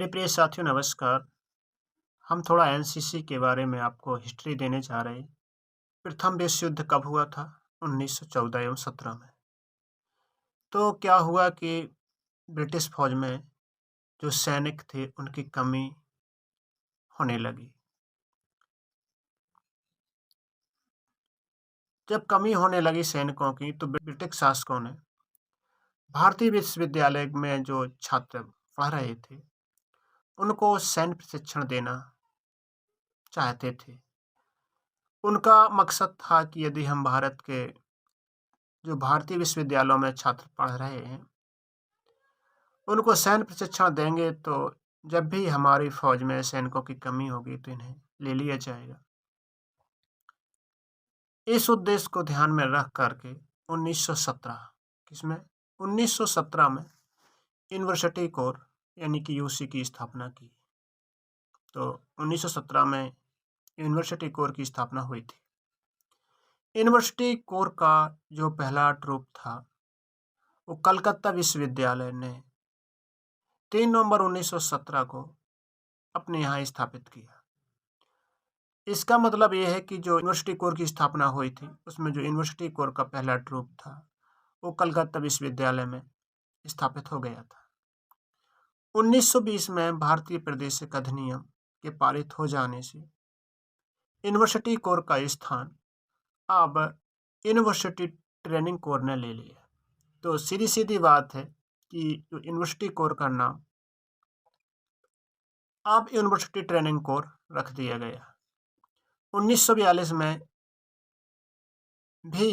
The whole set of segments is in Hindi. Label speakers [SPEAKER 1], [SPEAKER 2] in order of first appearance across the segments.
[SPEAKER 1] मेरे प्रिय साथियों नमस्कार। हम थोड़ा एनसीसी के बारे में आपको हिस्ट्री देने जा रहे हैं। प्रथम विश्व युद्ध कब हुआ था? 1914 एवं 17 में। तो क्या हुआ कि ब्रिटिश फौज में जो सैनिक थे उनकी कमी होने लगी। जब कमी होने लगी सैनिकों की तो ब्रिटिश शासकों ने भारतीय विश्वविद्यालय में जो छात्र पढ़ रहे थे उनको सैन्य प्रशिक्षण देना चाहते थे। उनका मकसद था कि यदि हम भारत के जो भारतीय विश्वविद्यालयों में छात्र पढ़ रहे हैं उनको सैन्य प्रशिक्षण देंगे तो जब भी हमारी फौज में सैनिकों की कमी होगी तो इन्हें ले लिया जाएगा। इस उद्देश्य को ध्यान में रख करके 1917 किसमें 1917 में यूनिवर्सिटी कोर यानी कि यूसी की स्थापना की। तो 1917 में यूनिवर्सिटी कोर की स्थापना हुई थी। यूनिवर्सिटी कोर का जो पहला ट्रूप था वो कलकत्ता विश्वविद्यालय ने 3 नवंबर 1917 को अपने यहाँ स्थापित किया। इसका मतलब ये है कि जो यूनिवर्सिटी कोर की स्थापना हुई थी उसमें जो यूनिवर्सिटी कोर का पहला ट्रूप था वो कलकत्ता विश्वविद्यालय में स्थापित हो गया था। 1920 में भारतीय प्रदेशिक अधिनियम के पारित हो जाने से यूनिवर्सिटी कोर का स्थान अब यूनिवर्सिटी ट्रेनिंग कोर ने ले लिया। तो सीधी सीधी बात है कि जो यूनिवर्सिटी कोर का नाम अब यूनिवर्सिटी ट्रेनिंग कोर रख दिया गया। 1942 में भी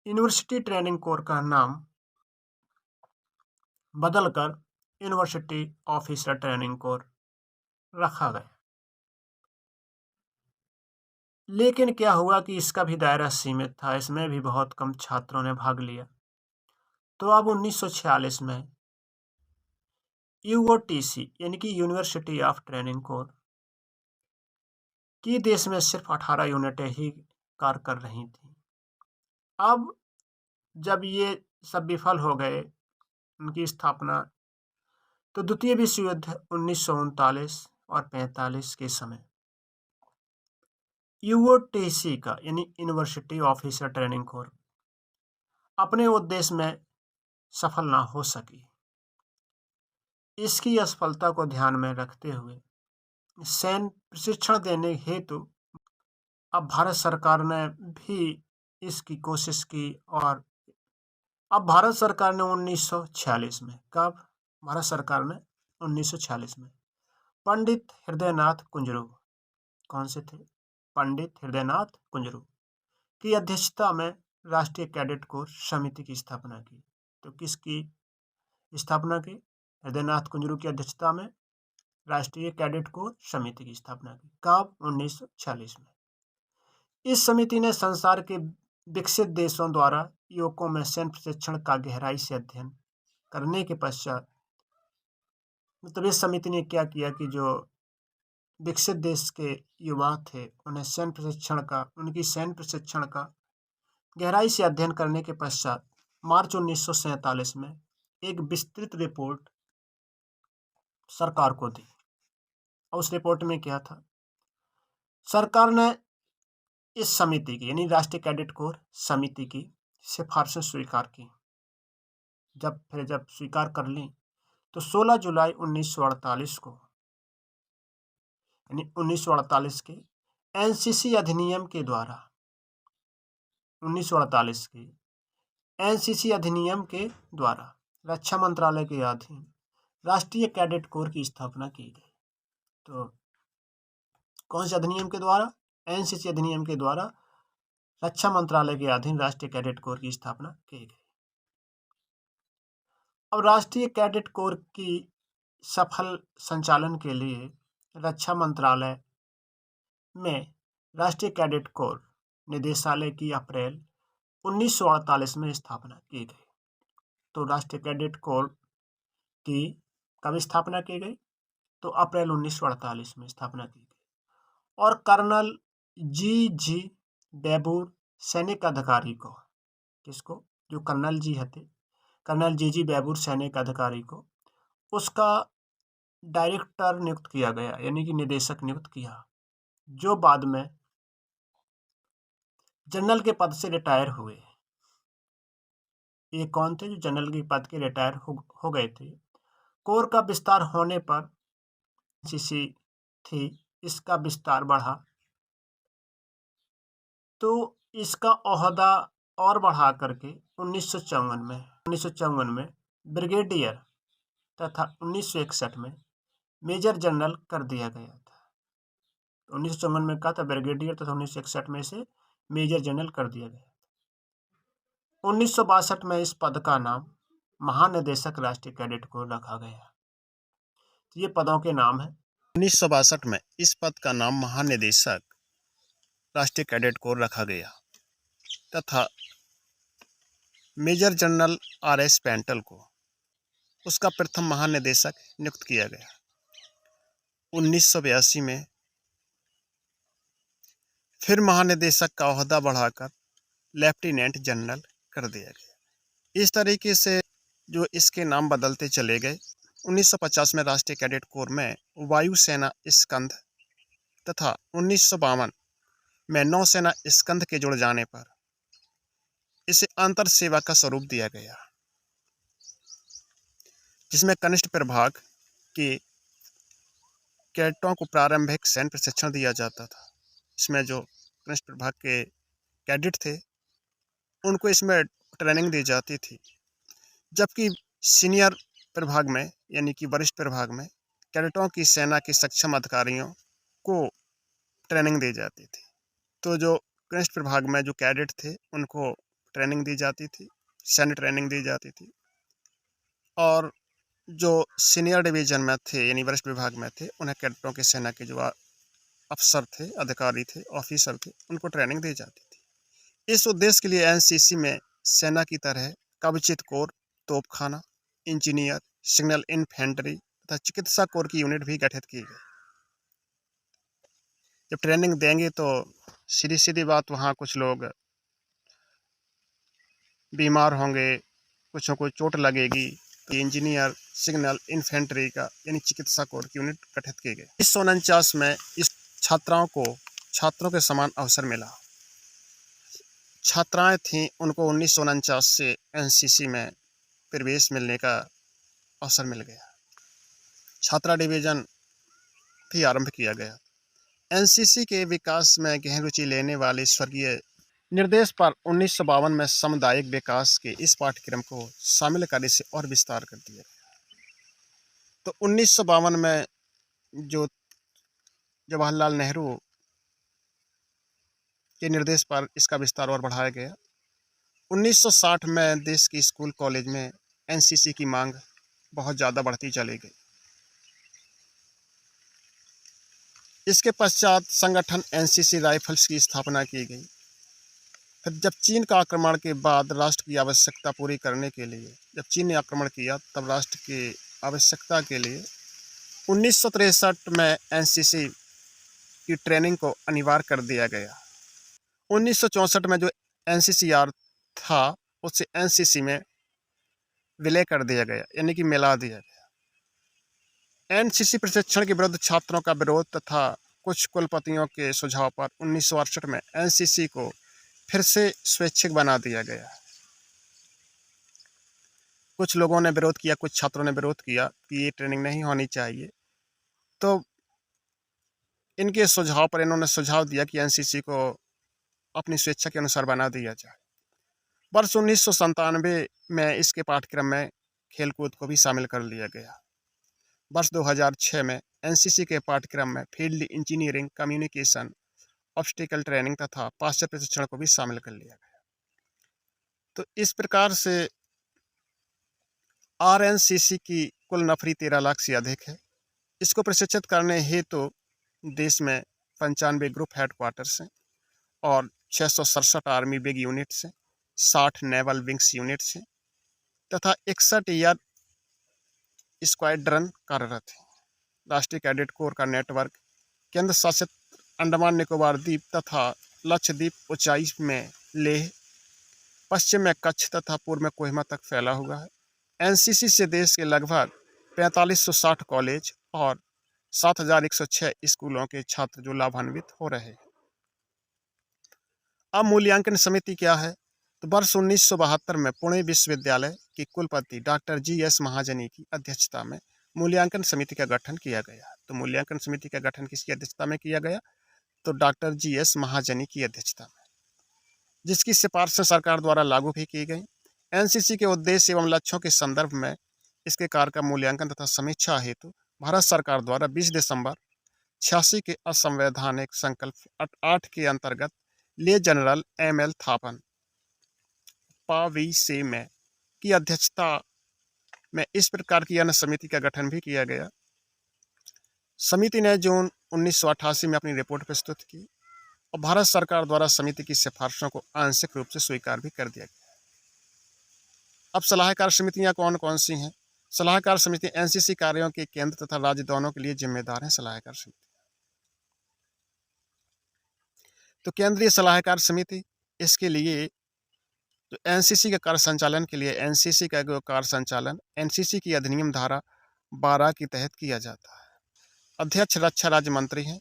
[SPEAKER 1] यूनिवर्सिटी ट्रेनिंग कोर का नाम बदलकर यूनिवर्सिटी ऑफिसर ट्रेनिंग कोर रखा गया। लेकिन क्या हुआ कि इसका भी दायरा सीमित था, इसमें भी बहुत कम छात्रों ने भाग लिया। तो अब 1946 में यूओटीसी यानी कि यूनिवर्सिटी ऑफ ट्रेनिंग कोर की देश में सिर्फ 18 यूनिटें ही कार्य कर रही थी। अब जब ये सब विफल हो गए उनकी स्थापना, तो द्वितीय विश्व युद्ध 1939 और 45 के समय यूओटीसी का यानी यूनिवर्सिटी ऑफिसर ट्रेनिंग कोर अपने उद्देश्य में सफल ना हो सकी। इसकी असफलता को ध्यान में रखते हुए सैन्य प्रशिक्षण देने हेतु अब भारत सरकार ने भी इसकी कोशिश की और अब भारत सरकार ने 1946 में कब भारत सरकार ने 1946 में पंडित हृदयनाथ कुंजरू, कौन से थे? पंडित हृदयनाथ कुंजरू की अध्यक्षता में राष्ट्रीय कैडेट कोर समिति की स्थापना की। तो किसकी स्थापना की? हृदयनाथ कुंजरू की अध्यक्षता में राष्ट्रीय कैडेट कोर समिति की स्थापना की। कब? 1946 में। इस समिति ने संसार के विकसित देशों द्वारा युवकों में सैन्य प्रशिक्षण का गहराई से अध्ययन करने के पश्चात मतलब इस समिति ने क्या किया कि जो विकसित देश के युवा थे उन्हें उनकी सैन्य प्रशिक्षण का गहराई से अध्ययन करने के पश्चात मार्च 1947 में एक विस्तृत रिपोर्ट सरकार को दी। और उस रिपोर्ट में क्या था? सरकार ने इस समिति की यानी राष्ट्रीय कैडेट कोर समिति की सिफारिशें स्वीकार की। जब स्वीकार कर ली तो 16 जुलाई 1948 को यानी 1948 के एनसीसी अधिनियम के द्वारा 1948 के एनसीसी अधिनियम के द्वारा रक्षा मंत्रालय के अधीन राष्ट्रीय कैडेट कोर की स्थापना की गई। तो कौन से अधिनियम के द्वारा? एनसीसी अधिनियम के द्वारा रक्षा मंत्रालय के अधीन राष्ट्रीय कैडेट कोर की स्थापना की गई। अब राष्ट्रीय कैडेट कोर की सफल संचालन के लिए रक्षा मंत्रालय में राष्ट्रीय कैडेट कोर निदेशालय की अप्रैल 1948 में स्थापना की गई। तो राष्ट्रीय कैडेट कोर की कब स्थापना की गई? तो अप्रैल 1948 में स्थापना की गई। और कर्नल जी बैबूर सैनिक अधिकारी को, किसको? जो कर्नल जी थे, कर्नल जी बैबूर सैनिक अधिकारी को उसका डायरेक्टर नियुक्त किया गया, यानी कि निदेशक नियुक्त किया, जो बाद में जनरल के पद से रिटायर हुए। ये कौन थे जो जनरल के पद के रिटायर हो गए थे? कोर का विस्तार होने पर एनसीसी थी, इसका विस्तार बढ़ा तो इसका ओहदा और बढ़ा करके 1954 में ब्रिगेडियर तथा 1961 में मेजर जनरल कर दिया गया था। 1954 में कहा था ब्रिगेडियर तथा 1961 में इसे मेजर जनरल कर दिया गया। 1962 में इस पद का नाम महानिदेशक राष्ट्रीय कैडेट कोर रखा गया। तो ये पदों के नाम हैं। 1962 में इस पद का नाम महानिदेशक राष्ट्रीय कैडेट कोर रखा गया तथा मेजर जनरल आर.एस. पेंटल को उसका प्रथम महानिदेशक नियुक्त किया गया। 1982 में फिर महानिदेशक का ओहदा बढ़ाकर लेफ्टिनेंट जनरल कर दिया गया। इस तरीके से जो इसके नाम बदलते चले गए। 1950 में राष्ट्रीय कैडेट कोर में वायुसेना स्कंध तथा 1952 में नौसेना स्कंध के जुड़ जाने पर इसे अंतर सेवा का स्वरूप दिया गया, जिसमें कनिष्ठ प्रभाग के कैडेटों को प्रारंभिक सैन्य प्रशिक्षण दिया जाता था। इसमें जो कनिष्ठ प्रभाग के कैडेट थे उनको इसमें ट्रेनिंग दी जाती थी, जबकि सीनियर प्रभाग में यानी कि वरिष्ठ प्रभाग में कैडेटों की सेना के सक्षम अधिकारियों को ट्रेनिंग दी जाती थी। तो जो कनिष्ठ प्रभाग में जो कैडेट थे उनको ट्रेनिंग दी जाती थी, सैन्य ट्रेनिंग दी जाती थी, और जो सीनियर डिवीजन में थे यानी वरिष्ठ विभाग में थे उन्हें कैडेटों की सेना के जो अफसर थे, अधिकारी थे, ऑफिसर थे, उनको ट्रेनिंग दी जाती थी। इस उद्देश्य के लिए एनसीसी में सेना की तरह कवचित कोर, तोपखाना, इंजीनियर, सिग्नल इन्फेंट्री तथा चिकित्सा कोर की यूनिट भी गठित की गई। जब ट्रेनिंग देंगे तो सीधी सीधी बात वहाँ कुछ लोग बीमार होंगे, कुछ को चोट लगेगी, तो इंजीनियर, सिग्नल इन्फेंट्री का यानी चिकित्सा कोर की यूनिट गठित की गई। 1949 में इस छात्रों के समान अवसर मिला। छात्राएं थीं, उनको 1949 से एनसीसी में प्रवेश मिलने का अवसर मिल गया। छात्रा डिवीजन भी आरंभ किया गया। एनसीसी के विकास में गहन रुचि लेने वाले स्वर्गीय निर्देश पर 1952 में सामुदायिक विकास के इस पाठ्यक्रम को शामिल कर इसे और विस्तार कर दिया गया। तो 1952 में जो जवाहरलाल नेहरू के निर्देश पर इसका विस्तार और बढ़ाया गया। 1960 में देश के स्कूल कॉलेज में एनसीसी की मांग बहुत ज़्यादा बढ़ती चली गई। इसके पश्चात संगठन एनसीसी राइफल्स की स्थापना की गई। फिर जब चीन का आक्रमण के बाद राष्ट्र की आवश्यकता पूरी करने के लिए, जब चीन ने आक्रमण किया तब राष्ट्र की आवश्यकता के लिए 1963 में एनसीसी की ट्रेनिंग को अनिवार्य कर दिया गया। 1964 में जो एनसीसीआर था उसे एनसीसी में विलय कर दिया गया, यानी कि मिला दिया गया। एनसीसी प्रशिक्षण के विरुद्ध छात्रों का विरोध तथा कुछ कुलपतियों के सुझाव पर 1968 में एनसीसी को फिर से स्वैच्छिक बना दिया गया। कुछ लोगों ने विरोध किया, कुछ छात्रों ने विरोध किया कि ये ट्रेनिंग नहीं होनी चाहिए। तो इनके सुझाव पर इन्होंने सुझाव दिया कि एनसीसी को अपनी स्वेच्छा के अनुसार बना दिया जाए। वर्ष 1997 में इसके पाठ्यक्रम में खेलकूद को भी शामिल कर लिया गया। वर्ष 2006 में एनसीसी के पाठ्यक्रम में field engineering, communication, obstacle training तथा पाश्चर प्रशिक्षण को भी शामिल कर लिया गया। तो इस प्रकार से आरएनसीसी की कुल नफरी 13 लाख से अधिक है। इसको प्रशिक्षित करने हेतु देश में 95 ग्रुप हेडक्वार्टर्स हैं और 667 आर्मी बिग यूनिट्स हैं, 60 नेवल विंग्स यूनिट्स हैं तथा 61 एयर स्क्वाड्रन कार्यरत हैं। राष्ट्रीय कैडेट कोर का नेटवर्क केंद्र शासित अंडमान निकोबार द्वीप तथा लक्षद्वीप, ऊंचाई में लेह, पश्चिम में कच्छ तथा पूर्व में कोहिमा तक फैला हुआ है। एनसीसी से देश के लगभग 4560 कॉलेज
[SPEAKER 2] और 7,106 स्कूलों के छात्र जो लाभान्वित हो रहे हैं। अब मूल्यांकन समिति क्या है? तो वर्ष 1972 में पुणे विश्वविद्यालय के कुलपति डॉक्टर GS महाजनी की अध्यक्षता में मूल्यांकन समिति का गठन किया गया। तो मूल्यांकन समिति का गठन किसकी अध्यक्षता में किया गया? तो डॉक्टर GS महाजनी की अध्यक्षता में, जिसकी सिफारिशें सरकार द्वारा लागू भी की गई। NCC के उद्देश्य एवं लक्ष्यों के संदर्भ में इसके कार्य का मूल्यांकन तथा समीक्षा हेतु भारत सरकार द्वारा 20 दिसंबर 86 के असंवैधानिक संकल्प 8 के अंतर्गत ले जनरल ML थापन पावीसे में की अध्यक्षता में इस प्रकार की अन्य समिति का गठन भी किया गया। समिति ने जून 1988 में अपनी रिपोर्ट प्रस्तुत की और भारत सरकार द्वारा समिति की सिफारिशों को आंशिक रूप से स्वीकार भी कर दिया गया। अब सलाहकार समितियां कौन कौन सी हैं? सलाहकार समिति NCC कार्यों के केंद्र तथा राज्य दोनों के लिए जिम्मेदार हैं सलाहकार समिति। तो केंद्रीय सलाहकार समिति, इसके लिए जो NCC के कार्य संचालन के लिए NCC का जो कार्य संचालन NCC की अधिनियम धारा 12 के तहत किया जाता है। अध्यक्ष रक्षा राज्य मंत्री हैं।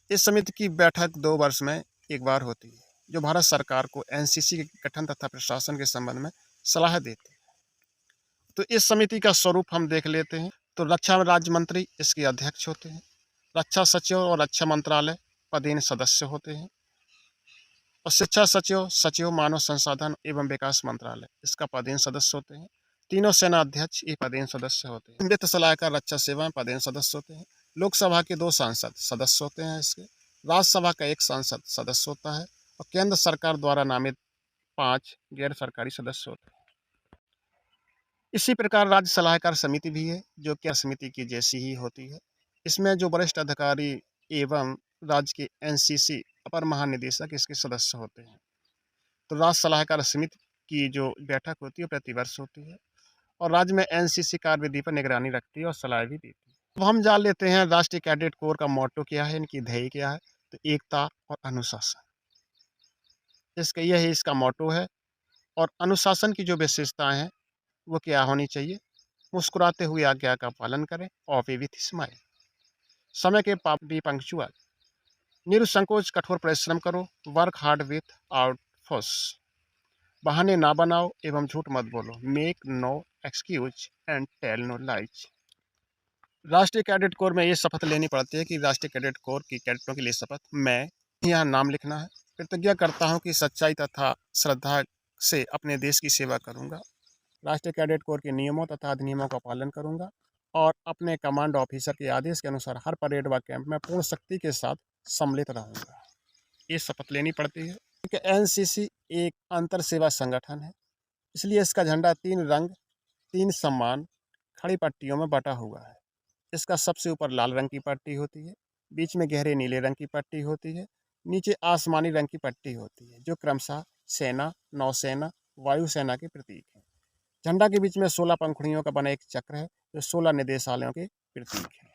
[SPEAKER 2] इस समिति की बैठक 2 वर्ष में एक बार होती है, जो भारत सरकार को NCC के गठन तथा प्रशासन के संबंध में सलाह देती है। तो इस समिति का स्वरूप हम देख लेते हैं। तो रक्षा राज्य मंत्री इसके अध्यक्ष होते हैं। रक्षा सचिव और रक्षा मंत्रालय पदेन सदस्य होते हैं। और शिक्षा सचिव, सचिव मानव संसाधन एवं विकास मंत्रालय इसका पदेन सदस्य होते हैं। तीनों सेना अध्यक्ष ये पदेन सदस्य होते हैं। वित्त सलाहकार रक्षा सेवा पदेन सदस्य होते हैं। लोकसभा के 2 सांसद सदस्य होते हैं इसके। राज्यसभा का 1 सांसद सदस्य होता है और केंद्र सरकार द्वारा नामित 5 गैर सरकारी सदस्य होते हैं। इसी प्रकार राज्य सलाहकार समिति भी है, जो कि समिति की जैसी ही होती है। इसमें जो वरिष्ठ अधिकारी एवं राज्य के NCC अपर महानिदेशक इसके सदस्य होते हैं। तो राज्य सलाहकार समिति की जो बैठक होती है प्रतिवर्ष होती है और राज्य में NCC कार्यविधि पर निगरानी रखती है और सलाह भी देती है। अब हम जान लेते हैं राष्ट्रीय कैडेट कोर का मोटो क्या है, इनकी ध्येय क्या है। तो एकता और अनुशासन, इसका मोटो है। और अनुशासन की जो विशेषताएं हैं वो क्या होनी चाहिए? मुस्कुराते हुए आज्ञा का पालन करें, ऑलवेज विथ स्माइल, समय के बी पंक्चुअल, निरुसंकोच कठोर परिश्रम करो, work hard without force, बहाने ना बनाओ एवं झूठ मत बोलो, make no excuse and tell no lies. राष्ट्रीय कैडेट कोर में ये शपथ लेनी पड़ती है कि राष्ट्रीय कैडेट कोर की कैडेटों के लिए शपथ, मैं यहाँ नाम लिखना है, प्रतिज्ञा करता हूँ कि सच्चाई तथा श्रद्धा से अपने देश की सेवा करूँगा, राष्ट्रीय कैडेट कोर के नियमों तथा अधिनियमों का पालन करूँगा और अपने कमांड ऑफिसर के आदेश के अनुसार हर परेड व कैंप में पूर्ण शक्ति के साथ सम्मिलित रहूँगा। ये शपथ लेनी पड़ती है। क्योंकि NCC एक अंतर सेवा संगठन है, इसलिए इसका झंडा 3 रंग 3 समान खड़ी पट्टियों में बटा हुआ है। इसका सबसे ऊपर लाल रंग की पट्टी होती है, बीच में गहरे नीले रंग की पट्टी होती है, नीचे आसमानी रंग की पट्टी होती है, जो क्रमशः सेना, नौसेना, वायुसेना के प्रतीक है। झंडा के बीच में 16 पंखुड़ियों का बना एक चक्र है, जो 16 निदेशालयों के प्रतीक है।